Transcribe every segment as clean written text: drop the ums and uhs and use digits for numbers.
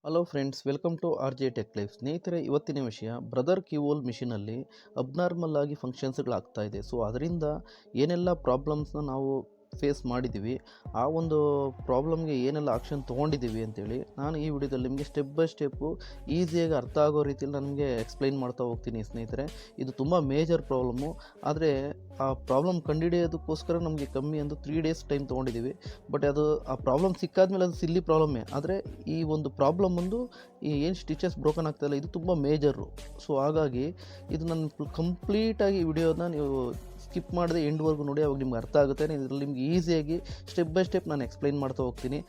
Hello friends, welcome to R J tech life. ಸ್ನೇಹಿತರೆ, ಇವತ್ತಿನ ವಿಷಯ ಬ್ರದರ್ ಕೀವೋಲ್ ಮಿಷಿನಲ್ಲಿ ಅಬ್ನಾರ್ಮಲ್ ಆಗಿ ಫಂಕ್ಷನ್ಸ್ಗಳಾಗ್ತಾ ಇದೆ. ಸೊ ಅದರಿಂದ ಏನೆಲ್ಲ ಪ್ರಾಬ್ಲಮ್ಸ್ನ ನಾವು ಫೇಸ್ ಮಾಡಿದ್ದೀವಿ, ಆ ಒಂದು ಪ್ರಾಬ್ಲಮ್ಗೆ ಏನೆಲ್ಲ ಆಕ್ಷನ್ ತೊಗೊಂಡಿದ್ದೀವಿ ಅಂತೇಳಿ ನಾನು ಈ ವಿಡಿಯೋದಲ್ಲಿ ನಿಮಗೆ ಸ್ಟೆಪ್ ಬೈ ಸ್ಟೆಪ್ಪು ಈಸಿಯಾಗಿ ಅರ್ಥ ಆಗೋ ರೀತಿಯಲ್ಲಿ ನನಗೆ ಎಕ್ಸ್ಪ್ಲೈನ್ ಮಾಡ್ತಾ ಹೋಗ್ತೀನಿ. ಸ್ನೇಹಿತರೆ, ಇದು ತುಂಬ ಮೇಜರ್ ಪ್ರಾಬ್ಲಮ್ಮು. ಆದರೆ ಆ ಪ್ರಾಬ್ಲಮ್ ಕಂಡುಹಿಡಿಯೋದಕ್ಕೋಸ್ಕರ ನಮಗೆ ಕಮ್ಮಿ ಅಂದು 3 ಡೇಸ್ ಟೈಮ್ ತೊಗೊಂಡಿದ್ದೀವಿ. ಬಟ್ ಅದು ಆ ಪ್ರಾಬ್ಲಮ್ ಸಿಕ್ಕಾದ್ಮೇಲೆ ಅದು ಸಿಲ್ಲಿ ಪ್ರಾಬ್ಲಮ್ಮೇ. ಆದರೆ ಈ ಒಂದು ಪ್ರಾಬ್ಲಮ್ ಒಂದು ಈ ಏನು ಸ್ಟಿಚಸ್ ಬ್ರೋಕನ್ ಆಗ್ತಾಯಿಲ್ಲ, ಇದು ತುಂಬ ಮೇಜರು. ಸೊ ಹಾಗಾಗಿ ಇದು ನನ್ನ ಕಂಪ್ಲೀಟಾಗಿ ವಿಡಿಯೋನ ನೀವು ಸ್ಕಿಪ್ ಮಾಡದೆ ಎಂಡ್ವರೆಗೂ ನೋಡಿ, ಅವಾಗ ನಿಮ್ಗೆ ಅರ್ಥ ಆಗುತ್ತೆ. ಇದರಲ್ಲಿ ನಿಮ್ಗೆ ಈಸಿಯಾಗಿ ಸ್ಟೆಪ್ ಬೈ ಸ್ಟೆಪ್ ನಾನು ಎಕ್ಸ್ಪ್ಲೈನ್ ಮಾಡ್ತಾ ಹೋಗ್ತೀನಿ.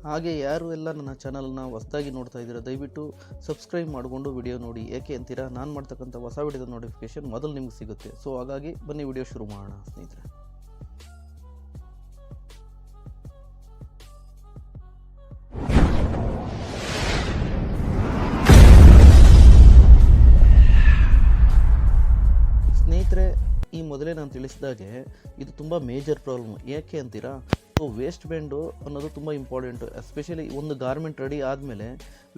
ಹಾಗೆ ಯಾರು ಎಲ್ಲ ನನ್ನ ಚಾನಲ್ನ ಹೊಸದಾಗಿ ನೋಡ್ತಾ ಇದ್ದೀರಾ, ದಯವಿಟ್ಟು ಸಬ್ಸ್ಕ್ರೈಬ್ ಮಾಡಿಕೊಂಡು ವಿಡಿಯೋ ನೋಡಿ. ಏಕೆ ಅಂತೀರಾ, ನಾನು ಮಾಡ್ತಕ್ಕಂಥ ಹೊಸ ವಿಡಿಯೋದ ನೋಟಿಫಿಕೇಷನ್ ಮೊದಲು ನಿಮ್ಗೆ ಸಿಗುತ್ತೆ. ಸೊ ಹಾಗಾಗಿ ಬನ್ನಿ ವಿಡಿಯೋ ಶುರು ಮಾಡೋಣ ಸ್ನೇಹಿತರೆ. ಸ್ನೇಹಿತರೆ, ಈ ಮೊದಲೇ ನಾನು ತಿಳಿಸಿದಾಗೆ ಇದು ತುಂಬ ಮೇಜರ್ ಪ್ರಾಬ್ಲಮ್. ಏಕೆ ಅಂತೀರಾ, ವೇಸ್ಟ್ ಬ್ಯಾಂಡು ಅನ್ನೋದು ತುಂಬ ಇಂಪಾರ್ಟೆಂಟು. ಎಸ್ಪೆಷಲಿ ಒಂದು ಗಾರ್ಮೆಂಟ್ ರೆಡಿ ಆದಮೇಲೆ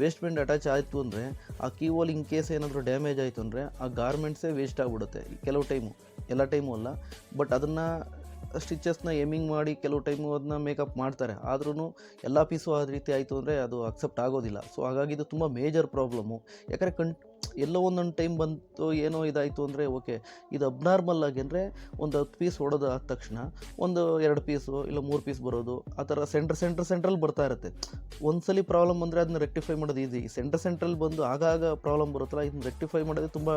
ವೇಸ್ಟ್ ಬ್ಯಾಂಡ್ ಅಟ್ಯಾಚ್ ಆಯಿತು ಅಂದರೆ, ಆ ಕೀವೋಲ್ ಇನ್ ಕೇಸ್ ಏನಾದರೂ ಡ್ಯಾಮೇಜ್ ಆಯಿತು ಅಂದರೆ ಆ ಗಾರ್ಮೆಂಟ್ಸೇ ವೇಸ್ಟ್ ಆಗಿಬಿಡುತ್ತೆ. ಕೆಲವು ಟೈಮು, ಎಲ್ಲ ಟೈಮು ಅಲ್ಲ, ಬಟ್ ಅದನ್ನು ಸ್ಟಿಚಸ್ನ ಎಮಿಂಗ್ ಮಾಡಿ ಕೆಲವು ಟೈಮು ಅದನ್ನ ಮೇಕಪ್ ಮಾಡ್ತಾರೆ. ಆದ್ರೂ ಎಲ್ಲ ಪೀಸು ಆ ರೀತಿ ಆಯಿತು ಅಂದರೆ ಅದು ಅಕ್ಸೆಪ್ಟ್ ಆಗೋದಿಲ್ಲ. ಸೊ ಹಾಗಾಗಿ ಇದು ತುಂಬ ಮೇಜರ್ ಪ್ರಾಬ್ಲಮ್ಮು. ಯಾಕಂದರೆ ಎಲ್ಲೋ ಒಂದೊಂದು ಟೈಮ್ ಬಂತು, ಏನೋ ಇದಾಯಿತು ಅಂದರೆ ಓಕೆ. ಇದು ಅಬ್ನಾರ್ಮಲ್ ಆಗಿ ಅಂದರೆ ಒಂದು 10 ಪೀಸ್ ಹೊಡೋದು ಆದ ತಕ್ಷಣ ಒಂದು 2 ಪೀಸು ಇಲ್ಲ 3 ಪೀಸ್ ಬರೋದು, ಆ ಥರ ಸೆಂಟ್ರಲ್ ಬರ್ತಾ ಇರುತ್ತೆ. ಒಂದ್ಸಲಿ ಪ್ರಾಬ್ಲಮ್ ಬಂದರೆ ಅದನ್ನ ರೆಕ್ಟಿಫೈ ಮಾಡೋದು ಈಸಿ. ಸೆಂಟ್ರಲ್ ಬಂದು ಆಗಾಗ ಪ್ರಾಬ್ಲಮ್ ಬರುತ್ತಲ್ಲ, ಇದನ್ನ ರೆಕ್ಟಿಫೈ ಮಾಡೋದು ತುಂಬ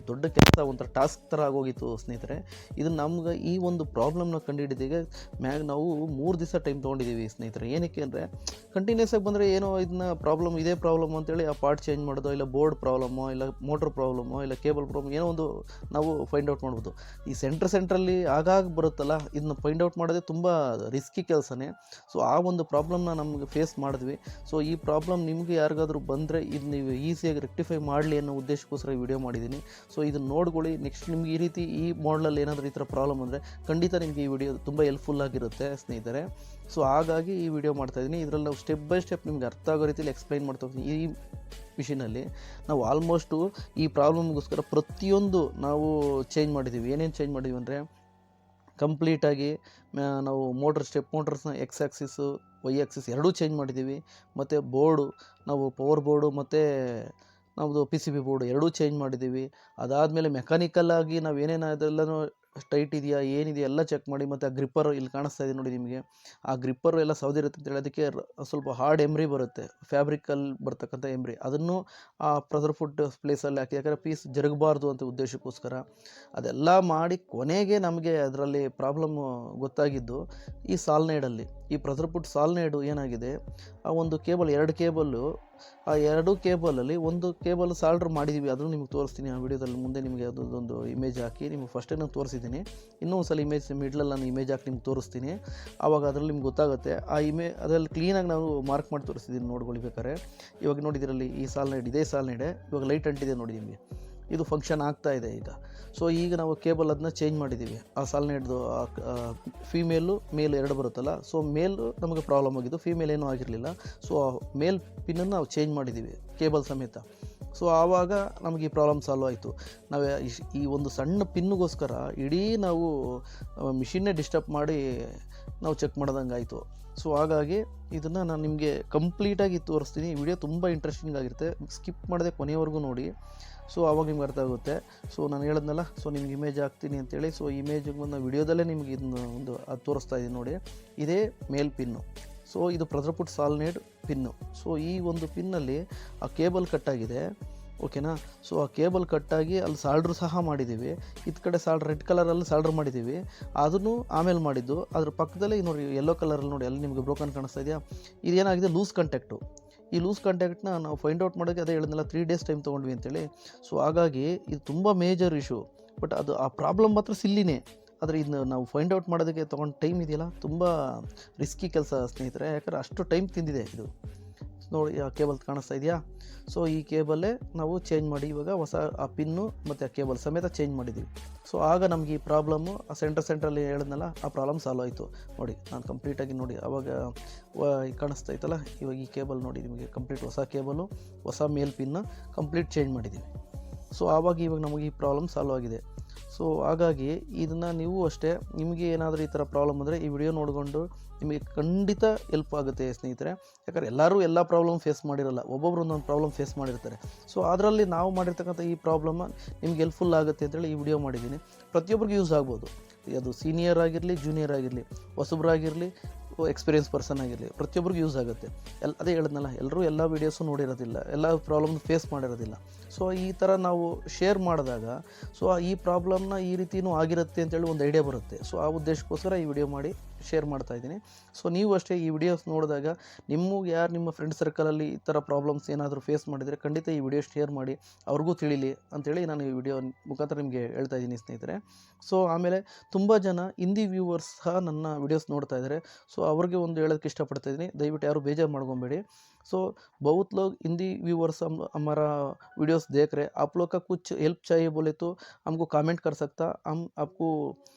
ದೊಡ್ಡ ಕೆಲಸ, ಒಂಥರ ಟಾಸ್ಕ್ ಥರ ಆಗೋಗಿತ್ತು ಸ್ನೇಹಿತರೆ. ಇದು ನಮ್ಗೆ ಈ ಒಂದು ಪ್ರಾಬ್ಲಮ್ನ ಕಂಡುಹಿಡಿದಿಗೆ ನಾವು 3 ದಿವಸ ಟೈಮ್ ತೊಗೊಂಡಿದ್ದೀವಿ ಸ್ನೇಹಿತರೆ. ಏನಕ್ಕೆ ಅಂದರೆ, ಕಂಟಿನ್ಯೂಸ್ ಆಗಿ ಬಂದರೆ ಏನೋ ಇದನ್ನ ಇದೇ ಪ್ರಾಬ್ಲಮ್ ಅಂತೇಳಿ ಆ ಪಾರ್ಟ್ ಚೇಂಜ್ ಮಾಡೋದು, ಇಲ್ಲ ಬೋರ್ಡ್ ಪ್ರಾಬ್ಲಮ್ಮೋ, ಇಲ್ಲ ಮೋಟ್ರ್ ಪ್ರಾಬ್ಲಮ್ಮೋ, ಇಲ್ಲ ಕೇಬಲ್ ಪ್ರಾಬ್ಲಮ್, ಏನೋ ಒಂದು ನಾವು ಫೈಂಡ್ ಔಟ್ ಮಾಡ್ಬೋದು. ಈ ಸೆಂಟ್ರಲ್ಲಿ ಆಗಾಗ ಬರುತ್ತಲ್ಲ, ಇದನ್ನ ಫೈಂಡ್ ಔಟ್ ಮಾಡೋದೇ ತುಂಬ ರಿಸ್ಕಿ ಕೆಲಸನೇ. ಸೊ ಆ ಒಂದು ಪ್ರಾಬ್ಲಮ್ನ ನಮಗೆ ಫೇಸ್ ಮಾಡಿದ್ವಿ. ಸೊ ಈ ಪ್ರಾಬ್ಲಮ್ ನಿಮಗೆ ಯಾರಿಗಾದರೂ ಬಂದರೆ ಇದು ನೀವು ಈಸಿಯಾಗಿ ರೆಕ್ಟಿಫೈ ಮಾಡಲಿ ಅನ್ನೋ ಉದ್ದೇಶಕ್ಕೋಸ್ಕರ ಈ ವಿಡಿಯೋ ಮಾಡಿದ್ದೀನಿ. ಸೊ ಇದನ್ನು ನೋಡ್ಕೊಳ್ಳಿ. ನೆಕ್ಸ್ಟ್ ನಿಮ್ಗೆ ಈ ರೀತಿ ಈ ಮಾಡಲಲ್ಲಿ ಏನಾದರೂ ಈ ಥರ ಪ್ರಾಬ್ಲಮ್ ಅಂದರೆ ಖಂಡಿತ ನಿಮಗೆ ಈ ವಿಡಿಯೋ ತುಂಬ ಹೆಲ್ಪ್ಫುಲ್ ಆಗಿರುತ್ತೆ ಸ್ನೇಹಿತರೆ. ಸೊ ಹಾಗಾಗಿ ಈ ವಿಡಿಯೋ ಮಾಡ್ತಾಯಿದ್ದೀನಿ. ಇದರಲ್ಲಿ ನಾವು ಸ್ಟೆಪ್ ಬೈ ಸ್ಟೆಪ್ ನಿಮ್ಗೆ ಅರ್ಥ ಆಗೋ ರೀತಿಯಲ್ಲಿ ಎಕ್ಸ್ಪ್ಲೈನ್ ಮಾಡ್ತಾ ಹೋಗ್ತೀನಿ. ಈ ಮಿಷಿನಲ್ಲಿ ನಾವು ಆಲ್ಮೋಸ್ಟು ಈ ಪ್ರಾಬ್ಲಮ್ಗೋಸ್ಕರ ಪ್ರತಿಯೊಂದು ನಾವು ಚೇಂಜ್ ಮಾಡಿದ್ದೀವಿ. ಏನೇನು ಚೇಂಜ್ ಮಾಡಿದ್ದೀವಿ ಅಂದರೆ, ಕಂಪ್ಲೀಟಾಗಿ ನಾವು ಮೋಟರ್ಸ್ನ ಎಕ್ಸ್ ಆ್ಯಕ್ಸಿಸು ವೈ ಆ್ಯಕ್ಸಿಸ್ ಎರಡೂ ಚೇಂಜ್ ಮಾಡಿದ್ದೀವಿ. ಮತ್ತು ಬೋರ್ಡು, ನಾವು ಪವರ್ ಬೋರ್ಡು ಮತ್ತು ನಮ್ಮದು PCB ಬೋರ್ಡು ಎರಡೂ ಚೇಂಜ್ ಮಾಡಿದ್ದೀವಿ. ಅದಾದಮೇಲೆ ಮೆಕ್ಯಾನಿಕಲ್ಲಾಗಿ ನಾವು ಏನೇನು ಅದೆಲ್ಲನೂ ಟೈಟ್ ಇದೆಯಾ ಏನಿದೆಯಾ ಎಲ್ಲ ಚೆಕ್ ಮಾಡಿ. ಮತ್ತು ಆ ಗ್ರಿಪ್ಪರ್ ಇಲ್ಲಿ ಕಾಣಿಸ್ತಾ ಇದೆ ನೋಡಿ ನಿಮಗೆ, ಆ ಗ್ರಿಪ್ಪರು ಎಲ್ಲ ಸೌದಿರುತ್ತೆ ಅಂತೇಳಿ ಅದಕ್ಕೆ ಸ್ವಲ್ಪ ಹಾರ್ಡ್ ಎಮ್ರಿ ಬರುತ್ತೆ, ಫ್ಯಾಬ್ರಿಕಲ್ಲಿ ಬರ್ತಕ್ಕಂಥ ಎಮ್ರಿ, ಅದನ್ನು ಆ ಪ್ರೆಸರ್ ಫುಡ್ ಪ್ಲೇಸಲ್ಲಿ ಹಾಕಿ, ಯಾಕಂದರೆ ಪೀಸ್ ಜರುಗಬಾರ್ದು ಅಂತ ಉದ್ದೇಶಕ್ಕೋಸ್ಕರ ಅದೆಲ್ಲ ಮಾಡಿ ಕೊನೆಗೆ ನಮಗೆ ಅದರಲ್ಲಿ ಪ್ರಾಬ್ಲಮ್ಮು ಗೊತ್ತಾಗಿದ್ದು ಈ ಸಾಲ್ನೈಡಲ್ಲಿ. ಈ ಪ್ರೆಸರ್ ಫುಡ್ ಸಾಲ್ನೈಡು ಏನಾಗಿದೆ, ಆ ಒಂದು ಕೇಬಲ್, 2 ಕೇಬಲ್ಲು, ಆ 2 ಕೇಬಲಲ್ಲಿ ಒಂದು ಕೇಬಲ್ ಸಾಲ್ಡ್ರ್ ಮಾಡಿದ್ದೀವಿ. ಅದನ್ನು ನಿಮಗೆ ತೋರಿಸ್ತೀನಿ ಆ ವಿಡಿಯೋದಲ್ಲಿ. ಮುಂದೆ ನಿಮಗೆ ಅದೊಂದು ಇಮೇಜ್ ಹಾಕಿ ನಿಮಗೆ ಫಸ್ಟೇ ನಾನು ತೋರಿಸಿದ್ದೀನಿ. ಇನ್ನೂ ಒಂದು ಸಲ ಮಿಡ್ಲಲ್ಲಿ ನಾನು ಇಮೇಜ್ ಹಾಕಿ ನಿಮ್ಗೆ ತೋರಿಸ್ತೀನಿ. ಆವಾಗ ಅದರಲ್ಲಿ ನಿಮ್ಗೆ ಗೊತ್ತಾಗುತ್ತೆ. ಅದರಲ್ಲಿ ಕ್ಲೀನಾಗಿ ನಾವು ಮಾರ್ಕ್ ಮಾಡಿ ತೋರಿಸಿದ್ದೀನಿ, ನೋಡ್ಕೊಳ್ಬೇಕಾರೆ. ಇವಾಗ ನೋಡಿ, ಇದರಲ್ಲಿ ಈ ಸಾಲ್ನೈಡ್, ಇದೇ ಸಾಲ್ನೈಡೆ ಇವಾಗ ಲೈಟ್ ಅಂಟಿದೆ ನೋಡಿ ನಿಮಗೆ, ಇದು ಫಂಕ್ಷನ್ ಆಗ್ತಾ ಇದೆ ಈಗ. ಸೊ ಈಗ ನಾವು ಕೇಬಲ್ ಅದನ್ನ ಚೇಂಜ್ ಮಾಡಿದ್ದೀವಿ. ಆ ಸಾಲ್ನೈಡ್ದು ಫೀಮೇಲು ಮೇಲ್ 2 ಬರುತ್ತಲ್ಲ, ಸೊ ಮೇಲು ನಮಗೆ ಪ್ರಾಬ್ಲಮ್ ಆಗಿದ್ದು, ಫೀಮೇಲ್ ಏನೂ ಆಗಿರಲಿಲ್ಲ. ಸೊ ಮೇಲ್ ಪಿನ್ನನ್ನು ನಾವು ಚೇಂಜ್ ಮಾಡಿದ್ದೀವಿ ಕೇಬಲ್ ಸಮೇತ. ಸೊ ಆವಾಗ ನಮಗೆ ಈ ಪ್ರಾಬ್ಲಮ್ ಸಾಲ್ವ್ ಆಯಿತು. ನಾವು ಈ ಒಂದು ಸಣ್ಣ ಪಿನ್ನಿಗೋಸ್ಕರ ಇಡೀ ನಾವು ಮಿಷಿನ್ನೇ ಡಿಸ್ಟರ್ಬ್ ಮಾಡಿ ನಾವು ಚೆಕ್ ಮಾಡ್ದಂಗೆ ಆಯಿತು. ಸೊ ಹಾಗಾಗಿ ಇದನ್ನು ನಾನು ನಿಮಗೆ ಕಂಪ್ಲೀಟಾಗಿ ತೋರಿಸ್ತೀನಿ. ಈ ವಿಡಿಯೋ ತುಂಬ ಇಂಟ್ರೆಸ್ಟಿಂಗ್ ಆಗಿರುತ್ತೆ, ಸ್ಕಿಪ್ ಮಾಡದೆ ಕೊನೆಯವರೆಗೂ ನೋಡಿ. ಸೊ ಆವಾಗ ನಿಮ್ಗೆ ಅರ್ಥ ಆಗುತ್ತೆ. ಸೊ ನಾನು ಹೇಳಿದ್ನಲ್ಲ, ಸೊ ನಿಮ್ಗೆ ಇಮೇಜ್ ಹಾಕ್ತೀನಿ ಅಂತೇಳಿ. ಸೊ ಇಮೇಜಿಗೆ ಒಂದು ವಿಡಿಯೋದಲ್ಲೇ ನಿಮ್ಗೆ ಇದನ್ನು ಅದು ತೋರಿಸ್ತಾ ಇದ್ದೀನಿ ನೋಡಿ, ಇದೇ ಮೇಲ್ ಪಿನ್ನು. ಸೊ ಇದು ಪ್ರೆಸರ್ ಫುಡ್ ಸಾಲ್ನೈಡ್ ಪಿನ್ನು. ಸೊ ಈ ಒಂದು ಪಿನ್ನಲ್ಲಿ ಆ ಕೇಬಲ್ ಕಟ್ಟಾಗಿದೆ, ಓಕೆನಾ. ಸೊ ಆ ಕೇಬಲ್ ಕಟ್ಟಾಗಿ ಅಲ್ಲಿ ಸಾಲ್ಡ್ರು ಸಹ ಮಾಡಿದ್ದೀವಿ. ಇದು ಕಡೆ ರೆಡ್ ಕಲರಲ್ಲಿ ಸಾಲ್ಡ್ರ್ ಮಾಡಿದ್ದೀವಿ, ಅದನ್ನು ಆಮೇಲೆ ಮಾಡಿದ್ದು. ಅದ್ರ ಪಕ್ಕದಲ್ಲೇ ನೋಡಿ ಯೆಲ್ಲೋ ಕಲರಲ್ಲಿ ನೋಡಿ, ಅಲ್ಲಿ ನಿಮಗೆ ಬ್ರೋಕನ್ ಕಾಣಿಸ್ತಾ ಇದೆಯಾ, ಇದೇನಾಗಿದೆ ಲೂಸ್ ಕಾಂಟ್ಯಾಕ್ಟು. ಈ ಲೂಸ್ ಕಾಂಟ್ಯಾಕ್ಟ್ನ ನಾವು ಫೈಂಡ್ ಔಟ್ ಮಾಡೋಕ್ಕೆ ಅದೇ ಹೇಳಿದ್ನಲ್ಲ 3 ಡೇಸ್ ಟೈಮ್ ತೊಗೊಂಡ್ವಿ ಅಂತೇಳಿ. ಸೊ ಹಾಗಾಗಿ ಇದು ತುಂಬ ಮೇಜರ್ ಇಶ್ಯೂ. ಬಟ್ ಅದು ಆ ಪ್ರಾಬ್ಲಮ್ ಮಾತ್ರ ಸಿಲ್ಲಿನೇ. ಆದರೆ ಇದನ್ನ ನಾವು ಫೈಂಡ್ ಔಟ್ ಮಾಡೋದಕ್ಕೆ ತೊಗೊಂಡು ಟೈಮ್ ಇದೆಯಲ್ಲ, ತುಂಬ ರಿಸ್ಕಿ ಕೆಲಸ ಸ್ನೇಹಿತರೆ. ಯಾಕಂದರೆ ಅಷ್ಟು ಟೈಮ್ ತಿಂದಿದೆ ಇದು. ನೋಡಿ, ಆ ಕೇಬಲ್ ಕಾಣಿಸ್ತಾ ಇದೆಯಾ. ಸೊ ಈ ಕೇಬಲ್ಲೇ ನಾವು ಚೇಂಜ್ ಮಾಡಿ ಇವಾಗ ಹೊಸ ಆ ಪಿನ್ನು ಮತ್ತು ಆ ಕೇಬಲ್ ಸಮೇತ ಚೇಂಜ್ ಮಾಡಿದ್ದೀವಿ. ಸೊ ಆಗ ನಮಗೆ ಈ ಪ್ರಾಬ್ಲಮ್ಮು ಸೆಂಟ್ರಲ್ಲಿ ಹೇಳಿದ್ನಲ್ಲ ಆ ಪ್ರಾಬ್ಲಮ್ ಸಾಲ್ವ್ ಆಯಿತು. ನೋಡಿ ನಾನು ಕಂಪ್ಲೀಟಾಗಿ ನೋಡಿ ಆವಾಗ ಕಾಣಿಸ್ತಾ ಇತ್ತಲ್ಲ, ಇವಾಗ ಈ ಕೇಬಲ್ ನೋಡಿ ನಿಮಗೆ ಕಂಪ್ಲೀಟ್ ಹೊಸ ಕೇಬಲು, ಹೊಸ ಮೇಲ್ ಪಿನ್ನ ಕಂಪ್ಲೀಟ್ ಚೇಂಜ್ ಮಾಡಿದ್ದೀವಿ. ಸೊ ಆವಾಗ ಇವಾಗ ನಮಗೆ ಈ ಪ್ರಾಬ್ಲಮ್ ಸಾಲ್ವ್ ಆಗಿದೆ. ಸೊ ಹಾಗಾಗಿ ಇದನ್ನು ನೀವು ಅಷ್ಟೇ, ನಿಮಗೆ ಏನಾದರೂ ಈ ಥರ ಪ್ರಾಬ್ಲಮ್ ಅಂದರೆ ಈ ವಿಡಿಯೋ ನೋಡಿಕೊಂಡು ನಿಮಗೆ ಖಂಡಿತ ಹೆಲ್ಪ್ ಆಗುತ್ತೆ ಸ್ನೇಹಿತರೆ. ಯಾಕಂದರೆ ಎಲ್ಲರೂ ಎಲ್ಲ ಪ್ರಾಬ್ಲಮ್ ಫೇಸ್ ಮಾಡಿರಲ್ಲ, ಒಬ್ಬೊಬ್ರು ಒಂದೊಂದು ಪ್ರಾಬ್ಲಮ್ ಫೇಸ್ ಮಾಡಿರ್ತಾರೆ. ಸೊ ಅದರಲ್ಲಿ ನಾವು ಮಾಡಿರ್ತಕ್ಕಂಥ ಈ ಪ್ರಾಬ್ಲಮ್ ನಿಮ್ಗೆ ಹೆಲ್ಪ್ಫುಲ್ ಆಗುತ್ತೆ ಅಂತೇಳಿ ಈ ವಿಡಿಯೋ ಮಾಡಿದ್ದೀನಿ. ಪ್ರತಿಯೊಬ್ಬರಿಗೂ ಯೂಸ್ ಆಗ್ಬೋದು, ಅದು ಸೀನಿಯರ್ ಆಗಿರಲಿ, ಜೂನಿಯರ್ ಆಗಿರಲಿ, ಹೊಸಬ್ರಾಗಿರಲಿ, ಎಕ್ಸ್ಪೀರಿಯನ್ಸ್ ಪರ್ಸನ್ ಆಗಿರಲಿ, ಪ್ರತಿಯೊಬ್ಬರಿಗೂ ಯೂಸ್ ಆಗುತ್ತೆ. ಅದೇ ಹೇಳಿದ್ನಲ್ಲ, ಎಲ್ಲರೂ ಎಲ್ಲ ವೀಡಿಯೋಸು ನೋಡಿರೋದಿಲ್ಲ, ಎಲ್ಲ ಪ್ರಾಬ್ಲಮ್ ಫೇಸ್ ಮಾಡಿರೋದಿಲ್ಲ. ಸೊ ಈ ಥರ ನಾವು ಶೇರ್ ಮಾಡಿದಾಗ ಸೊ ಈ ಪ್ರಾಬ್ಲಮ್ನ ಈ ರೀತಿಯೂ ಆಗಿರುತ್ತೆ ಅಂತೇಳಿ ಒಂದು ಐಡಿಯಾ ಬರುತ್ತೆ. ಸೊ ಆ ಉದ್ದೇಶಕ್ಕೋಸ್ಕರ ಈ ವಿಡಿಯೋ ಮಾಡಿ ಶೇರ್ ಮಾಡ್ತಾಯಿದ್ದೀನಿ. ಸೊ ನೀವು ಅಷ್ಟೇ ಈ ವಿಡಿಯೋಸ್ ನೋಡಿದಾಗ ನಿಮಗೆ ಯಾರು ನಿಮ್ಮ ಫ್ರೆಂಡ್ ಸರ್ಕಲಲ್ಲಿ ಈ ಥರ ಪ್ರಾಬ್ಲಮ್ಸ್ ಏನಾದರೂ ಫೇಸ್ ಮಾಡಿದರೆ ಖಂಡಿತ ಈ ವಿಡಿಯೋ ಶೇರ್ ಮಾಡಿ, ಅವ್ರಿಗೂ ತಿಳಿಲಿ ಅಂಥೇಳಿ ನಾನು ಈ ವಿಡಿಯೋ ಮುಖಾಂತರ ನಿಮಗೆ ಹೇಳ್ತಾ ಇದ್ದೀನಿ ಸ್ನೇಹಿತರೆ. ಸೊ ಆಮೇಲೆ ತುಂಬ ಜನ ಹಿಂದಿ ವ್ಯೂವರ್ಸ್ ಸಹ ನನ್ನ ವಿಡಿಯೋಸ್ ನೋಡ್ತಾ ಇದ್ದಾರೆ. ಸೊ ಅವ್ರಿಗೆ ಒಂದು ಹೇಳೋಕ್ಕೆ ಇಷ್ಟಪಡ್ತಾಯಿದ್ದೀನಿ, ದಯವಿಟ್ಟು ಯಾರು ಬೇಜಾರು ಮಾಡ್ಕೊಬೇಡಿ. सो बहुत लोग हिंदी व्यूवर्स हमारा वीडियोस देख रहे हैं, आप लोग का कुछ हेल्प चाहिए बोले तो हमको कमेंट कर सकता, हम आपको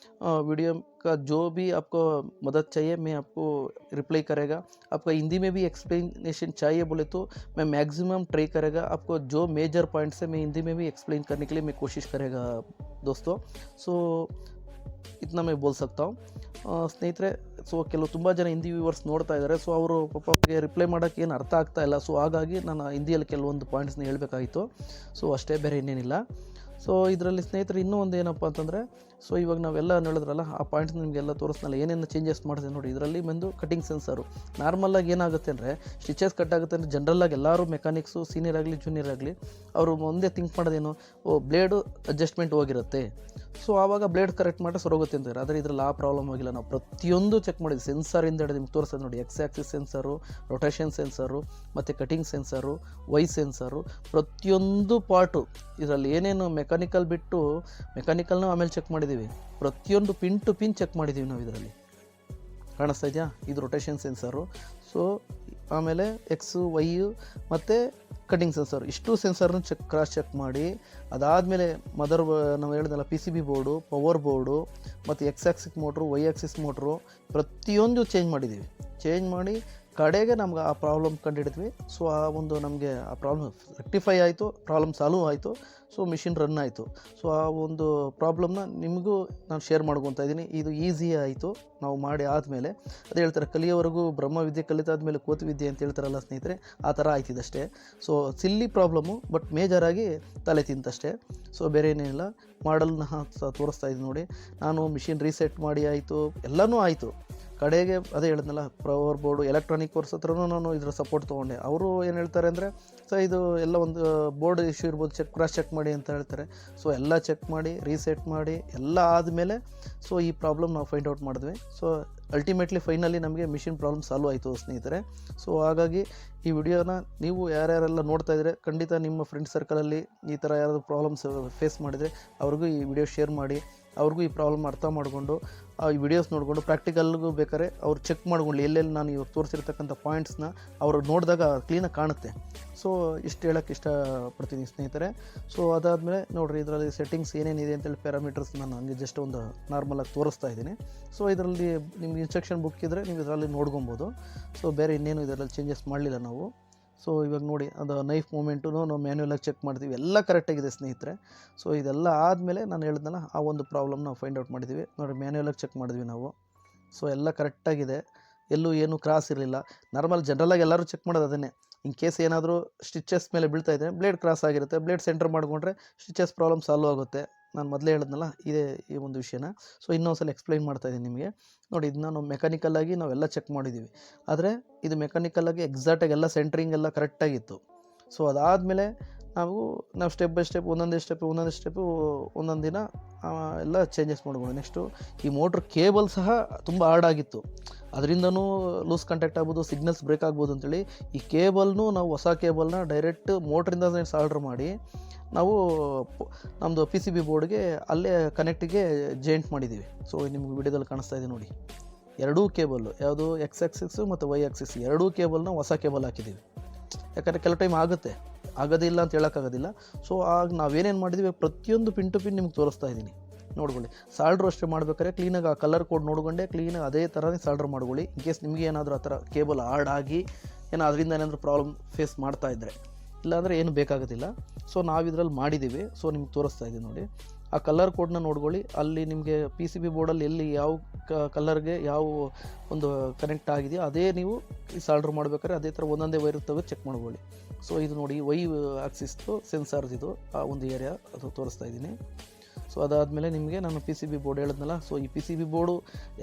वीडियो का जो भी आपको मदद चाहिए मैं आपको रिप्लाई करेगा. आपका हिंदी में भी एक्सप्लेनेशन चाहिए बोले तो मैं मैक्सिमम ट्राई करेगा, आपको जो मेजर पॉइंट्स है मैं हिंदी में भी एक्सप्लेन करने के लिए मैं कोशिश करेगा दोस्तों. सो इतना मैं बोल सकता हूँ ಸ್ನೇಹಿತರೆ. ಸೊ ಕೆಲವು ತುಂಬ ಜನ ಹಿಂದಿ ವ್ಯೂವರ್ಸ್ ನೋಡ್ತಾ ಇದ್ದಾರೆ. ಸೊ ಅವರು ಪಾಪ ಅವ್ರಿಗೆ ರಿಪ್ಲೈ ಮಾಡೋಕ್ಕೆ ಏನು ಅರ್ಥ ಆಗ್ತಾ ಇಲ್ಲ. ಸೊ ಹಾಗಾಗಿ ನಾನು ಹಿಂದಿಯಲ್ಲಿ ಕೆಲವೊಂದು ಪಾಯಿಂಟ್ಸ್ನ ಹೇಳಬೇಕಾಗಿತ್ತು. ಸೊ ಅಷ್ಟೇ, ಬೇರೆ ಇನ್ನೇನಿಲ್ಲ. ಸೊ ಇದರಲ್ಲಿ ಸ್ನೇಹಿತರೆ ಇನ್ನೂ ಒಂದು ಏನಪ್ಪ ಅಂತಂದರೆ, ಸೊ ಇವಾಗ ನಾವೆಲ್ಲ ಹೇಳಿದ್ರಲ್ಲ ಆ ಪಾಯಿಂಟ್ಸ್ ನಿಮಗೆಲ್ಲ ತೋರಿಸ್ನಲ್ಲ ಏನೇನು ಚೇಂಜಸ್ ಮಾಡಿದೆ ನೋಡಿ. ಇದರಲ್ಲಿ ಬಂದು ಕಟಿಂಗ್ ಸೆನ್ಸರು ನಾರ್ಮಲಾಗಿ ಏನಾಗುತ್ತೆ ಅಂದರೆ ಸ್ಟಿಚಸ್ ಕಟ್ ಆಗುತ್ತೆ ಅಂದರೆ ಜನರಲ್ಲಾಗಿ ಎಲ್ಲರೂ ಮೆಕ್ಯಾನಿಕ್ಸು ಸೀನಿಯರ್ ಆಗಲಿ ಜೂನಿಯರ್ ಆಗಲಿ ಅವರು ಮುಂದೆ ಥಿಂಕ್ ಮಾಡೋದೇನು, ಬ್ಲೇಡು ಅಡ್ಜಸ್ಟ್ಮೆಂಟ್ ಹೋಗಿರುತ್ತೆ, ಸೊ ಆವಾಗ ಬ್ಲೇಡ್ ಕರೆಕ್ಟ್ ಮಾಡಿ ಸರೋಗುತ್ತೆ ಅಂತಾರೆ. ಆದರೆ ಇದರಲ್ಲಿ ಆ ಪ್ರಾಬ್ಲಮ್ ಆಗಿಲ್ಲ. ನಾವು ಪ್ರತಿಯೊಂದು ಚೆಕ್ ಮಾಡಿದ್ವಿ, ಸೆನ್ಸರಿಂದ ಹಿಡಿದು ನಿಮ್ಗೆ ತೋರಿಸೋದು ನೋಡಿ. X Axis sensor, rotation sensor, ಮತ್ತು ಕಟಿಂಗ್ ಸೆನ್ಸರು, ವೈ ಸೆನ್ಸರು, ಪ್ರತಿಯೊಂದು ಪಾರ್ಟು ಇದರಲ್ಲಿ ಏನೇನು ಮೆಕ್ಯಾನಿಕಲ್ ಬಿಟ್ಟು ಮೆಕ್ಯಾನಿಕಲ್ನೂ ಆಮೇಲೆ ಚೆಕ್ ಮಾಡಿದ್ದೀವಿ. ಪ್ರತಿಯೊಂದು ಪಿನ್ ಟು ಪಿನ್ ಚೆಕ್ ಮಾಡಿದ್ದೀವಿ ನಾವು. ಇದರಲ್ಲಿ ಕಾಣಿಸ್ತಾ ಇದೆಯಾ, ಇದು ರೊಟೇಷನ್ ಸೆನ್ಸರು. ಸೊ ಆಮೇಲೆ ಎಕ್ಸು ವೈಯು ಮತ್ತು ಕಟಿಂಗ್ ಸೆನ್ಸರ್, ಇಷ್ಟು ಸೆನ್ಸರ್ನ ಕ್ರಾಸ್ ಚೆಕ್ ಮಾಡಿ ಅದಾದಮೇಲೆ ನಾವು ಹೇಳಿದ್ನಲ್ಲ P C B board, power board ಮತ್ತು X axis motor, Y axis motor ಪ್ರತಿಯೊಂದು ಚೇಂಜ್ ಮಾಡಿದ್ದೀವಿ. ಚೇಂಜ್ ಮಾಡಿ ಕಡೆಗೆ ನಮ್ಗೆ ಆ ಪ್ರಾಬ್ಲಮ್ ಕಂಡುಹಿಡಿದ್ವಿ. ಸೊ ಆ ಒಂದು ನಮಗೆ ಆ ಪ್ರಾಬ್ಲಮ್ ರೆಕ್ಟಿಫೈ ಆಯಿತು, ಪ್ರಾಬ್ಲಮ್ ಸಾಲ್ವ್ ಆಯಿತು. ಸೊ ಮಿಷಿನ್ ರನ್ ಆಯಿತು. ಸೊ ಆ ಒಂದು ಪ್ರಾಬ್ಲಮ್ನ ನಿಮಗೂ ನಾನು ಶೇರ್ ಮಾಡ್ಕೊತಾ ಇದ್ದೀನಿ. ಇದು ಈಸಿ ಆಯಿತು ನಾವು ಮಾಡಿ ಆದಮೇಲೆ. ಅದೇ ಹೇಳ್ತಾರೆ, ಕಲಿಯೋವರೆಗೂ ಬ್ರಹ್ಮವಿದ್ಯೆ ಕಲಿತಾದ್ಮೇಲೆ ಕೋತಿ ವಿದ್ಯೆ ಅಂತ ಹೇಳ್ತಾರಲ್ಲ ಸ್ನೇಹಿತರೆ, ಆ ಥರ ಆಯ್ತಿದಷ್ಟೇ. ಸೊ ಸಿಲ್ಲಿ ಪ್ರಾಬ್ಲಮ್ಮು, ಬಟ್ ಮೇಜರಾಗಿ ತಲೆ ತಿಂತಷ್ಟೇ. ಸೊ ಬೇರೆ ಏನೇನಿಲ್ಲ. ಮಾಡಲ್ನ ತೋರಿಸ್ತಾ ಇದ್ದೀನಿ ನೋಡಿ. ನಾನು ಮಿಷಿನ್ ರೀಸೆಟ್ ಮಾಡಿ ಆಯಿತು, ಎಲ್ಲನೂ ಆಯಿತು. ಕಡೆಗೆ ಅದೇ ಹೇಳಿದ್ನಲ್ಲ, ಪವರ್ ಬೋರ್ಡು, ಎಲೆಕ್ಟ್ರಾನಿಕ್ ಕೋರ್ಸ್ ಹತ್ರನೂ ನಾನು ಇದರ ಸಪೋರ್ಟ್ ತೊಗೊಂಡೆ. ಅವರು ಏನು ಹೇಳ್ತಾರೆ ಅಂದರೆ, ಸೊ ಇದು ಎಲ್ಲ ಒಂದು ಬೋರ್ಡ್ ಇಶ್ಯೂ ಇರ್ಬೋದು, ಕ್ರಾಸ್ ಚೆಕ್ ಮಾಡಿ ಅಂತ ಹೇಳ್ತಾರೆ. ಸೊ ಎಲ್ಲ ಚೆಕ್ ಮಾಡಿ ರೀಸೆಟ್ ಮಾಡಿ ಎಲ್ಲ ಆದಮೇಲೆ ಸೊ ಈ ಪ್ರಾಬ್ಲಮ್ ನಾವು ಫೈಂಡ್ ಔಟ್ ಮಾಡಿದ್ವಿ. ಸೊ ಅಲ್ಟಿಮೇಟ್ಲಿ ಫೈನಲಿ ನಮಗೆ ಮಿಷಿನ್ ಪ್ರಾಬ್ಲಮ್ ಸಾಲ್ವ್ ಆಯಿತು ಸ್ನೇಹಿತರೆ. ಸೊ ಹಾಗಾಗಿ ಈ ವಿಡಿಯೋನ ನೀವು ಯಾರ್ಯಾರೆಲ್ಲ ನೋಡ್ತಾ ಇದ್ದರೆ ಖಂಡಿತ ನಿಮ್ಮ ಫ್ರೆಂಡ್ ಸರ್ಕಲಲ್ಲಿ ಈ ಥರ ಯಾರಾದರೂ ಪ್ರಾಬ್ಲಮ್ಸ್ ಫೇಸ್ ಮಾಡಿದರೆ ಅವ್ರಿಗೂ ಈ ವಿಡಿಯೋ ಶೇರ್ ಮಾಡಿ, ಅವ್ರಿಗೂ ಈ ಪ್ರಾಬ್ಲಮ್ ಅರ್ಥ ಮಾಡಿಕೊಂಡು ಈ ವಿಡಿಯೋಸ್ ನೋಡಿಕೊಂಡು ಪ್ರಾಕ್ಟಿಕಲ್ಗೂ ಬೇಕಾದ್ರೆ ಅವ್ರು ಚೆಕ್ ಮಾಡ್ಕೊಳ್ಳಿ. ಎಲ್ಲೆಲ್ಲಿ ನಾನು ಇವಾಗ ತೋರಿಸಿರ್ತಕ್ಕಂಥ ಪಾಯಿಂಟ್ಸ್ನ ಅವರು ನೋಡಿದಾಗ ಕ್ಲೀನಾಗಿ ಕಾಣುತ್ತೆ. ಸೊ ಇಷ್ಟು ಹೇಳೋಕ್ಕೆ ಇಷ್ಟಪಡ್ತೀನಿ ಸ್ನೇಹಿತರೆ. ಸೊ ಅದಾದಮೇಲೆ ನೋಡಿರಿ, ಇದರಲ್ಲಿ ಸೆಟ್ಟಿಂಗ್ಸ್ ಏನೇನಿದೆ ಅಂತೇಳಿ ಪ್ಯಾರಾಮೀಟರ್ಸ್ ನಾನು ಹಂಗೆ ಜಸ್ಟ್ ಒಂದು ನಾರ್ಮಲಾಗಿ ತೋರಿಸ್ತಾ ಇದ್ದೀನಿ. ಸೊ ಇದರಲ್ಲಿ ನಿಮ್ಗೆ ಇನ್ಸ್ಟ್ರಕ್ಷನ್ ಬುಕ್ ಇದ್ದರೆ ನೀವು ಇದರಲ್ಲಿ ನೋಡ್ಕೊಬೋದು. ಸೊ ಬೇರೆ ಇನ್ನೇನು ಇದರಲ್ಲಿ ಚೇಂಜಸ್ ಮಾಡಲಿಲ್ಲ ನಾವು. ಸೊ ಇವಾಗ ನೋಡಿ, ಅದು ನೈಫ್ ಮೂಮೆಂಟು ನಾವು ಮ್ಯಾನ್ಯುಯಲಾಗಿ ಚೆಕ್ ಮಾಡ್ತೀವಿ, ಎಲ್ಲ ಕರೆಕ್ಟಾಗಿದೆ ಸ್ನೇಹಿತರೆ. ಸೊ ಇದೆಲ್ಲ ಆದಮೇಲೆ ನಾನು ಹೇಳಿದ್ನಲ್ಲ ಆ ಒಂದು ಪ್ರಾಬ್ಲಮ್ ನಾವು ಫೈಂಡ್ ಔಟ್ ಮಾಡಿದ್ದೀವಿ ನೋಡಿ. ಮ್ಯಾನ್ಯುಯಲಾಗಿ ಚೆಕ್ ಮಾಡಿದ್ವಿ ನಾವು. ಸೊ ಎಲ್ಲ ಕರೆಕ್ಟಾಗಿದೆ, ಎಲ್ಲೂ ಏನು ಕ್ರಾಸ್ ಇರಲಿಲ್ಲ. ನಾರ್ಮಲ್ ಜನರಲಾಗಿ ಎಲ್ಲರೂ ಚೆಕ್ ಮಾಡೋದು ಅದನ್ನೇ. ಇನ್ ಕೇಸ್ ಏನಾದರೂ ಸ್ಟಿಚಸ್ ಮೇಲೆ ಬೀಳ್ತಾ ಇದ್ದರೆ ಬ್ಲೇಡ್ ಕ್ರಾಸ್ ಆಗಿರುತ್ತೆ, ಬ್ಲೇಡ್ ಸೆಂಟರ್ ಮಾಡಿಕೊಂಡ್ರೆ ಸ್ಟಿಚಸ್ ಪ್ರಾಬ್ಲಮ್ ಸಾಲ್ವ್ ಆಗುತ್ತೆ. ನಾನು ಮೊದಲೇ ಹೇಳಿದ್ನಲ್ಲ ಇದೇ ಈ ಒಂದು ವಿಷಯನ. ಸೊ ಇನ್ನೊಂದ್ಸಲ ಎಕ್ಸ್ಪ್ಲೈನ್ ಮಾಡ್ತಾಯಿದ್ದೀನಿ ನಿಮಗೆ ನೋಡಿ. ಇದನ್ನ ನಾವು ಮೆಕ್ಯಾನಿಕಲ್ಲಾಗಿ ನಾವೆಲ್ಲ ಚೆಕ್ ಮಾಡಿದ್ದೀವಿ, ಆದರೆ ಇದು ಮೆಕ್ಯಾನಿಕಲ್ಲಾಗಿ ಎಕ್ಸಾಕ್ಟಾಗಿ ಎಲ್ಲ ಸೆಂಟ್ರಿಂಗ್ ಎಲ್ಲ ಕರೆಕ್ಟಾಗಿತ್ತು. ಸೊ ಅದಾದಮೇಲೆ ನಾವು ಸ್ಟೆಪ್ ಬೈ ಸ್ಟೆಪ್ ಒಂದೊಂದೇ ಸ್ಟೆಪ್ಪು ಒಂದೊಂದು ದಿನ ಎಲ್ಲ ಚೇಂಜಸ್ ಮಾಡ್ಬೋದು. ನೆಕ್ಸ್ಟು ಈ ಮೋಟ್ರ್ ಕೇಬಲ್ ಸಹ ತುಂಬ ಹಾರ್ಡ್ ಆಗಿತ್ತು, ಅದರಿಂದನೂ ಲೂಸ್ ಕಾಂಟ್ಯಾಕ್ಟ್ ಆಗ್ಬೋದು, ಸಿಗ್ನಲ್ಸ್ ಬ್ರೇಕ್ ಆಗ್ಬೋದು ಅಂತೇಳಿ ಈ ಕೇಬಲ್ನು ನಾವು ಹೊಸ ಕೇಬಲ್ನ ಡೈರೆಕ್ಟ್ ಮೋಟ್ರಿಂದ ಆರ್ಡ್ರ್ ಮಾಡಿ ನಾವು ನಮ್ಮದು ಪಿ ಸಿ ಬಿ ಬೋರ್ಡ್ಗೆ ಅಲ್ಲೇ ಕನೆಕ್ಟಿಗೆ ಜಾಯಿಂಟ್ ಮಾಡಿದ್ದೀವಿ. ಸೊ ನಿಮ್ಗೆ ವಿಡಿಯೋದಲ್ಲಿ ಕಾಣಿಸ್ತಾ ಇದೆ ನೋಡಿ, ಎರಡೂ ಕೇಬಲ್ಲು, ಯಾವುದು ಎಕ್ಸ್ ಆಕ್ಸಿಸ್ಸು ಮತ್ತು ವೈ ಆಕ್ಸಿಸ್ ಎರಡೂ ಕೇಬಲ್ನ ಹೊಸ ಕೇಬಲ್ ಹಾಕಿದ್ದೀವಿ. ಯಾಕಂದರೆ ಕೆಲವು ಟೈಮ್ ಆಗೋದಿಲ್ಲ ಅಂತ ಹೇಳೋಕ್ಕಾಗೋದಿಲ್ಲ. ಸೊ ಆಗ ನಾವೇನೇನು ಮಾಡಿದ್ದೀವಿ ಪ್ರತಿಯೊಂದು ಪಿನ್ ಟು ಪಿನ್ ನಿಮ್ಗೆ ತೋರಿಸ್ತಾ ಇದ್ದೀನಿ. ನೋಡ್ಕೊಳ್ಳಿ. ಸಾಲ್ಡ್ರು ಅಷ್ಟೇ ಮಾಡ್ಬೇಕಾದ್ರೆ ಕ್ಲೀನಾಗಿ ಆ ಕಲರ್ ಕೋಡ್ ನೋಡ್ಕೊಂಡೆ ಕ್ಲೀನಾಗಿ ಅದೇ ಥರನೇ ಸಾಲ್ಡ್ರ್ ಮಾಡ್ಕೊಳ್ಳಿ. ಇನ್ ಕೇಸ್ ನಿಮಗೆ ಏನಾದರೂ ಆ ಥರ ಕೇಬಲ್ ಹಾರ್ಡ್ ಆಗಿ ಅದರಿಂದ ಏನಾದರೂ ಪ್ರಾಬ್ಲಮ್ ಫೇಸ್ ಮಾಡ್ತಾ ಇದ್ದರೆ, ಇಲ್ಲಾಂದರೆ ಏನು ಬೇಕಾಗೋದಿಲ್ಲ. ಸೊ ನಾವು ಇದರಲ್ಲಿ ಮಾಡಿದ್ದೀವಿ, ಸೊ ನಿಮ್ಗೆ ತೋರಿಸ್ತಾ ಇದ್ದೀವಿ ನೋಡಿ. ಆ ಕಲರ್ ಕೋಡ್ನ ನೋಡ್ಕೊಳ್ಳಿ. ಅಲ್ಲಿ ನಿಮಗೆ ಪಿ ಸಿ ಬಿ ಬೋರ್ಡಲ್ಲಿ ಎಲ್ಲಿ ಯಾವ ಕಲರ್ಗೆ ಯಾವ ಒಂದು ಕನೆಕ್ಟ್ ಆಗಿದೆಯೋ ಅದೇ ನೀವು ಸಾಲ್ಡ್ರ್ ಮಾಡ್ಬೇಕಾದ್ರೆ ಅದೇ ಥರ ಒಂದೊಂದೇ ವೈರ್ ತೆಗೆದು ಚೆಕ್ ಮಾಡ್ಕೊಳ್ಳಿ. ಸೊ ಇದು ನೋಡಿ ವೈ ಆಕ್ಸಿಸ್ದು ಸೆನ್ಸಾರ್ಸ್ ಇದು ಆ ಒಂದು ಏರಿಯಾ ಅದು ತೋರಿಸ್ತಾ ಇದ್ದೀನಿ. ಸೊ ಅದಾದಮೇಲೆ ನಿಮಗೆ ನಾನು ಪಿ ಸಿ ಬಿ ಬೋರ್ಡ್ ಹೇಳಿದ್ನಲ್ಲ, ಸೊ ಈ ಪಿ ಸಿ ಬಿ ಬೋರ್ಡು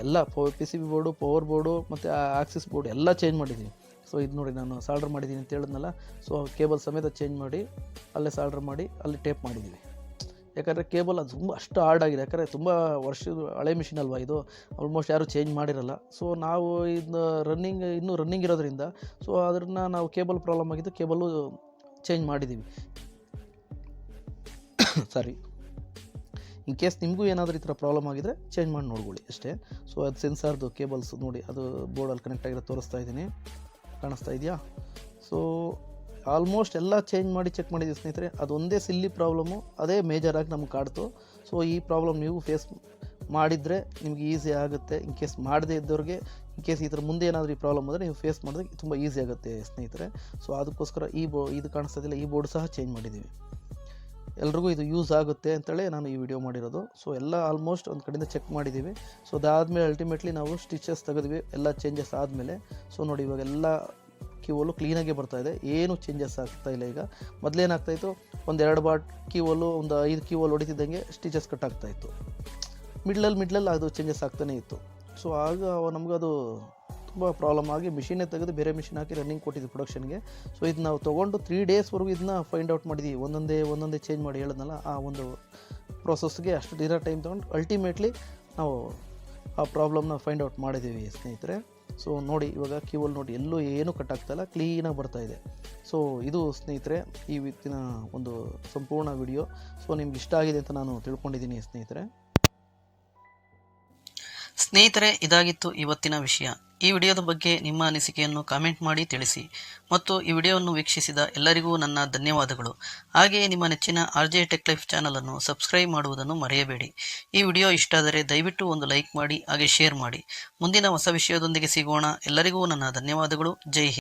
ಎಲ್ಲ P C B board, power board ಮತ್ತು ಆಕ್ಸಿಸ್ ಬೋರ್ಡ್ ಎಲ್ಲ ಚೇಂಜ್ ಮಾಡಿದ್ದೀನಿ. ಸೊ ಇದು ನೋಡಿ ನಾನು ಸಾಲ್ಡ್ರ್ ಮಾಡಿದ್ದೀನಿ ಅಂತ ಹೇಳಿದ್ನಲ್ಲ, ಸೊ ಕೇಬಲ್ ಸಮೇತ ಚೇಂಜ್ ಮಾಡಿ ಅಲ್ಲೇ ಸಾಲ್ಡ್ರ್ ಮಾಡಿ ಅಲ್ಲಿ ಟೇಪ್ ಮಾಡಿದ್ದೀವಿ. ಯಾಕಂದರೆ ಕೇಬಲ್ ಅದು ತುಂಬ ಅಷ್ಟು ಹಾರ್ಡ್ ಆಗಿದೆ, ಯಾಕಂದರೆ ತುಂಬ ವರ್ಷದ ಹಳೆ ಮಿಷಿನ್ ಅಲ್ವಾ ಇದು, ಆಲ್ಮೋಸ್ಟ್ ಯಾರೂ ಚೇಂಜ್ ಮಾಡಿರಲ್ಲ. ಸೊ ನಾವು ಇದನ್ನ ಇನ್ನೂ ರನ್ನಿಂಗ್ ಇರೋದ್ರಿಂದ ಸೊ ಅದನ್ನು ನಾವು ಕೇಬಲ್ ಪ್ರಾಬ್ಲಮ್ ಆಗಿದ್ದು ಕೇಬಲ್ಲು ಚೇಂಜ್ ಮಾಡಿದ್ದೀವಿ. ಸಾರಿ, ಇನ್ ಕೇಸ್ ನಿಮಗೂ ಏನಾದರೂ ಈ ಥರ ಪ್ರಾಬ್ಲಮ್ ಆಗಿದ್ದರೆ ಚೇಂಜ್ ಮಾಡಿ ನೋಡ್ಕೊಳ್ಳಿ ಅಷ್ಟೇ. ಸೊ ಅದು ಸೆನ್ಸಾರ್ದು ಕೇಬಲ್ಸ್ ನೋಡಿ, ಅದು ಬೋರ್ಡಲ್ಲಿ ಕನೆಕ್ಟ್ ಆಗಿರೋ ತೋರಿಸ್ತಾ ಇದ್ದೀನಿ, ಕಾಣಿಸ್ತಾ ಇದೆಯಾ? ಸೊ ಆಲ್ಮೋಸ್ಟ್ ಎಲ್ಲ ಚೇಂಜ್ ಮಾಡಿ ಚೆಕ್ ಮಾಡಿದ್ದೀವಿ ಸ್ನೇಹಿತರೆ. ಅದೊಂದೇ ಸಿಲ್ಲಿ ಪ್ರಾಬ್ಲಮ್ಮು, ಅದೇ ಮೇಜರಾಗಿ ನಮ್ಗೆ ಕಾಡ್ತು. ಸೊ ಈ ಪ್ರಾಬ್ಲಮ್ ನೀವು ಫೇಸ್ ಮಾಡಿದರೆ ನಿಮ್ಗೆ ಈಸಿ ಆಗುತ್ತೆ. ಇನ್ ಕೇಸ್ ಮಾಡದೇ ಇದ್ದವ್ರಿಗೆ ಇನ್ ಕೇಸ್ ಈ ಥರ ಮುಂದೆ ಏನಾದರೂ ಈ ಪ್ರಾಬ್ಲಮ್ ಅಂದರೆ ನೀವು ಫೇಸ್ ಮಾಡಿದ್ರೆ ತುಂಬ ಈಸಿ ಆಗುತ್ತೆ ಸ್ನೇಹಿತರೆ. ಸೊ ಅದಕ್ಕೋಸ್ಕರ ಇದು ಕಾಣಿಸ್ತದಿಲ್ಲ, ಈ ಬೋರ್ಡ್ ಸಹ ಚೇಂಜ್ ಮಾಡಿದ್ದೀವಿ. ಎಲ್ರಿಗೂ ಇದು ಯೂಸ್ ಆಗುತ್ತೆ ಅಂತೇಳಿ ನಾನು ಈ ವಿಡಿಯೋ ಮಾಡಿರೋದು. ಸೊ ಎಲ್ಲ ಆಲ್ಮೋಸ್ಟ್ ಒಂದು ಕಡೆಯಿಂದ ಚೆಕ್ ಮಾಡಿದ್ದೀವಿ. ಸೊ ಅದಾದಮೇಲೆ ಅಲ್ಟಿಮೇಟ್ಲಿ ನಾವು ಸ್ಟಿಚಸ್ ತೆಗೆದ್ವಿ ಎಲ್ಲ ಚೇಂಜಸ್ ಆದಮೇಲೆ. ಸೊ ನೋಡಿ ಇವಾಗೆಲ್ಲ ಕೀವೋಲು ಕ್ಲೀನಾಗಿ ಬರ್ತಾಯಿದೆ, ಏನು ಚೇಂಜಸ್ ಆಗ್ತಾಯಿಲ್ಲ. ಈಗ ಮೊದಲೇನಾಗ್ತಾಯಿತ್ತು, ಒಂದು 2 ಬಾಟ್ ಕೀವೋಲು ಒಂದು 5 ಕೀವೋಲ್ ಹೊಡಿತಿದ್ದಂಗೆ ಸ್ಟಿಚಸ್ ಕಟ್ ಆಗ್ತಾಯಿತ್ತು, ಮಿಡ್ಲಲ್ಲಿ ಅದು ಚೇಂಜಸ್ ಆಗ್ತಾನೇ ಇತ್ತು. ಸೊ ಆಗ ನಮಗದು ತುಂಬ ಪ್ರಾಬ್ಲಮ್ ಆಗಿ ಮಿಷಿನೇ ತೆಗೆದು ಬೇರೆ ಮಿಷಿನ್ ಹಾಕಿ ರನ್ನಿಂಗ್ ಕೊಟ್ಟಿದ್ವಿ ಪ್ರೊಡಕ್ಷನ್ಗೆ. ಸೊ ಇದು ನಾವು ತೊಗೊಂಡು 3 ಡೇಸ್ವರೆಗೂ ಇದನ್ನ ಫೈಂಡ್ ಔಟ್ ಮಾಡಿದ್ದೀವಿ, ಒಂದೊಂದೇ ಚೇಂಜ್ ಮಾಡಿ ಹೇಳಿದ್ನಲ್ಲ ಆ ಒಂದು ಪ್ರೋಸೆಸ್ಗೆ ಅಷ್ಟು ದಿನ ಟೈಮ್ ತೊಗೊಂಡು ಅಲ್ಟಿಮೇಟ್ಲಿ ನಾವು ಆ ಪ್ರಾಬ್ಲಮ್ನ ಫೈಂಡ್ ಔಟ್ ಮಾಡಿದ್ದೀವಿ ಸ್ನೇಹಿತರೆ. ಸೊ ನೋಡಿ ಇವಾಗ ಕೀವೋಲ್ ನೋಡಿ ಎಲ್ಲೂ ಏನೂ ಕಟ್ ಆಗ್ತಾಯಿಲ್ಲ, ಕ್ಲೀನಾಗಿ ಬರ್ತಾಯಿದೆ. ಸೊ ಇದು ಸ್ನೇಹಿತರೆ ಇವತ್ತಿನ ಒಂದು ಸಂಪೂರ್ಣ ವಿಡಿಯೋ. ಸೊ ನಿಮ್ಗೆ ಇಷ್ಟ ಆಗಿದೆ ಅಂತ ನಾನು ತಿಳ್ಕೊಂಡಿದ್ದೀನಿ ಸ್ನೇಹಿತರೆ, ಇದಾಗಿತ್ತು ಇವತ್ತಿನ ವಿಷಯ. ಈ ವಿಡಿಯೋದ ಬಗ್ಗೆ ನಿಮ್ಮ ಅನಿಸಿಕೆಯನ್ನು ಕಾಮೆಂಟ್ ಮಾಡಿ ತಿಳಿಸಿ. ಮತ್ತು ಈ ವಿಡಿಯೋವನ್ನು ವೀಕ್ಷಿಸಿದ ಎಲ್ಲರಿಗೂ ನನ್ನ ಧನ್ಯವಾದಗಳು. ಹಾಗೆಯೇ ನಿಮ್ಮ ನೆಚ್ಚಿನ RJ Tech Life ಚಾನಲನ್ನು ಸಬ್ಸ್ಕ್ರೈಬ್ ಮಾಡುವುದನ್ನು ಮರೆಯಬೇಡಿ. ಈ ವಿಡಿಯೋ ಇಷ್ಟ ಆದರೆ ದಯವಿಟ್ಟು ಒಂದು ಲೈಕ್ ಮಾಡಿ, ಹಾಗೆ ಶೇರ್ ಮಾಡಿ. ಮುಂದಿನ ಹೊಸ ವಿಷಯದೊಂದಿಗೆ ಸಿಗೋಣ. ಎಲ್ಲರಿಗೂ ನನ್ನ ಧನ್ಯವಾದಗಳು. ಜೈ ಹಿಂದ್.